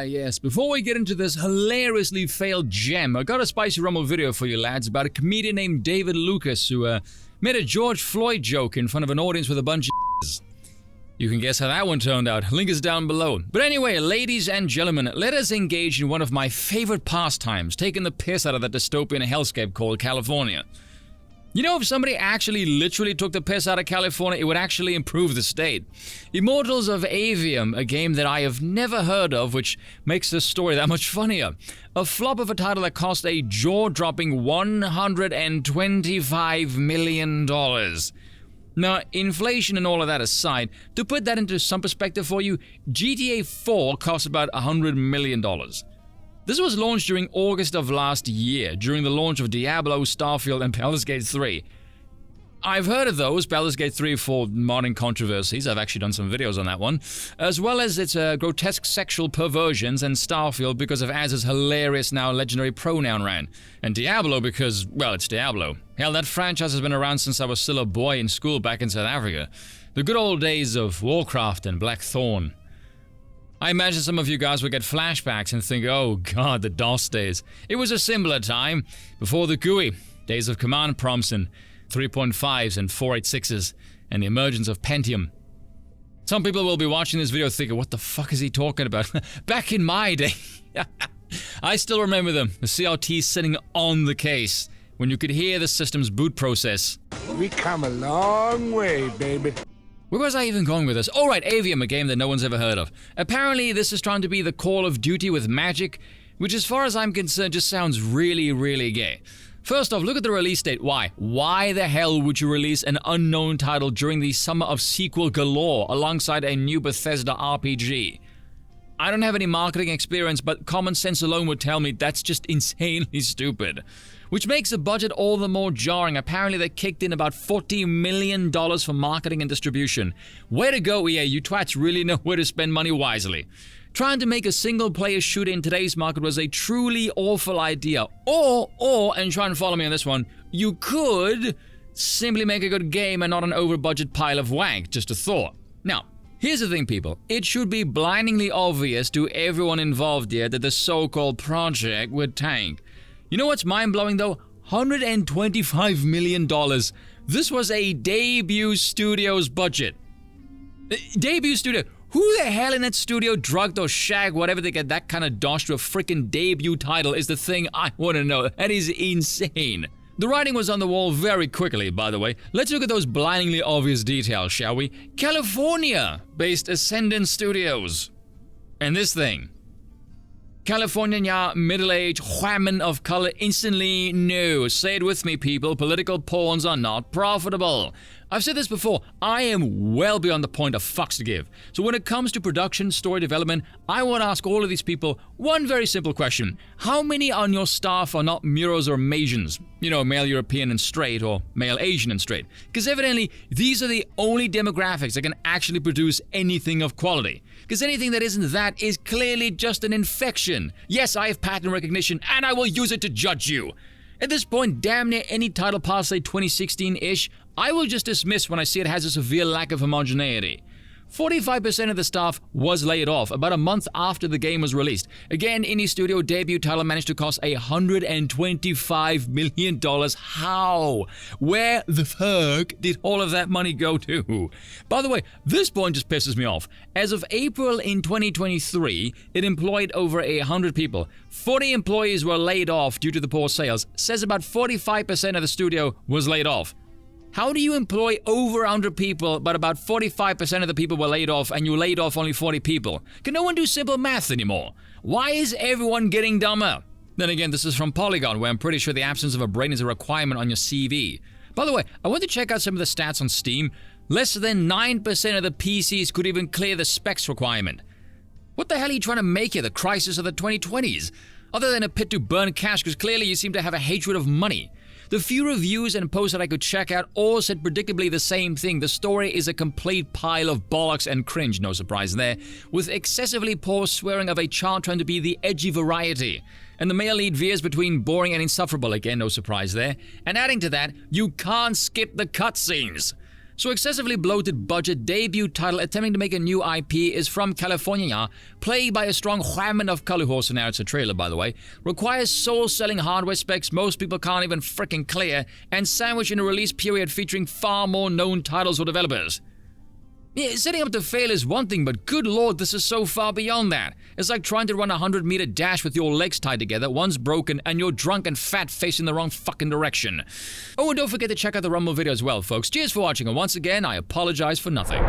Yes. Before we get into this hilariously failed gem, I got a spicy rumble video for you lads about a comedian named David Lucas who made a George Floyd joke in front of an audience with a bunch of You can guess how that one turned out. Link is down below. But anyway, ladies and gentlemen, let us engage in one of my favorite pastimes, taking the piss out of that dystopian hellscape called California. You know, if somebody actually literally took the piss out of California, it would actually improve the state. Immortals of Aveum, a game that I have never heard of, which makes this story that much funnier. A flop of a title that cost a jaw-dropping $125 million. Now, inflation and all of that aside, to put that into some perspective for you, GTA 4 cost about $100 million. This was launched during August of last year, during the launch of Diablo, Starfield, and Baldur's Gate 3. I've heard of those, Baldur's Gate 3 for modding controversies, I've actually done some videos on that one, as well as its grotesque sexual perversions, and Starfield because of Az's hilarious now legendary pronoun rant, and Diablo because, well, it's Diablo. Hell, that franchise has been around since I was still a boy in school back in South Africa. The good old days of Warcraft and Blackthorn. I imagine some of you guys would get flashbacks and think, oh god, the DOS days. It was a simpler time, before the GUI, days of command prompts and 3.5s and 486s, and the emergence of Pentium. Some people will be watching this video thinking, what the fuck is he talking about? Back in my day. I still remember them, the CRT sitting on the case, when you could hear the system's boot process. We come a long way, baby. Where was I even going with this? Oh right, Aveum, a game that no one's ever heard of. Apparently this is trying to be the Call of Duty with magic, which as far as I'm concerned just sounds really, really gay. First off, look at the release date. Why? Why the hell would you release an unknown title during the summer of sequel galore alongside a new Bethesda RPG? I don't have any marketing experience, but common sense alone would tell me that's just insanely stupid. Which makes the budget all the more jarring. Apparently they kicked in about $40 million for marketing and distribution. Way to go, EA, you twats really know where to spend money wisely. Trying to make a single-player shooter in today's market was a truly awful idea. Or, and try and follow me on this one, you could simply make a good game and not an over-budget pile of wank, just a thought. Now, here's the thing, people. It should be blindingly obvious to everyone involved here that the so-called project would tank. You know what's mind-blowing though? $125 million. This was a debut studio's budget. Debut studio. Who the hell in that studio drugged or shagged whatever they get that kind of dosh to a freaking debut title is the thing I want to know. That is insane. The writing was on the wall very quickly, by the way. Let's look at those blindingly obvious details, shall we? California-based Ascendant Studios. And this thing. California middle-aged whammon of color instantly no. Say it with me, people. Political pawns are not profitable. I've said this before. I am well beyond the point of fucks to give. So when it comes to production, story development, I want to ask all of these people one very simple question. How many on your staff are not Muros or Masians? You know, male European and straight, or male Asian and straight. Because evidently, these are the only demographics that can actually produce anything of quality. Because anything that isn't that is clearly just an infection. Yes, I have pattern recognition, and I will use it to judge you. At this point, damn near any title past, say, 2016-ish, I will just dismiss when I see it has a severe lack of homogeneity. 45% of the staff was laid off about a month after the game was released. Again, indie studio debut title managed to cost $125 million. How? Where the fuck did all of that money go to? By the way, this point just pisses me off. As of April in 2023, it employed over 100 people. 40 employees were laid off due to the poor sales. Says about 45% of the studio was laid off. How do you employ over 100 people, but about 45% of the people were laid off, and you laid off only 40 people? Can no one do simple math anymore? Why is everyone getting dumber? Then again, this is from Polygon, where I'm pretty sure the absence of a brain is a requirement on your CV. By the way, I want to check out some of the stats on Steam. Less than 9% of the PCs could even clear the specs requirement. What the hell are you trying to make here, the crisis of the 2020s? Other than a pit to burn cash, because clearly you seem to have a hatred of money. The few reviews and posts that I could check out all said predictably the same thing. The story is a complete pile of bollocks and cringe, no surprise there, with excessively poor swearing of a child trying to be the edgy variety. And the male lead veers between boring and insufferable, again no surprise there. And adding to that, you can't skip the cutscenes. So excessively bloated budget debut title attempting to make a new IP is from California, played by a strong whammon of color horse, and now it's a trailer by the way, requires soul-selling hardware specs most people can't even frickin' clear, and sandwiched in a release period featuring far more known titles or developers. Yeah, setting up to fail is one thing, but good lord, this is so far beyond that. It's like trying to run a 100-meter dash with your legs tied together, one's broken, and you're drunk and fat facing the wrong fucking direction. Oh, and don't forget to check out the Rumble video as well, folks. Cheers for watching, and once again, I apologize for nothing.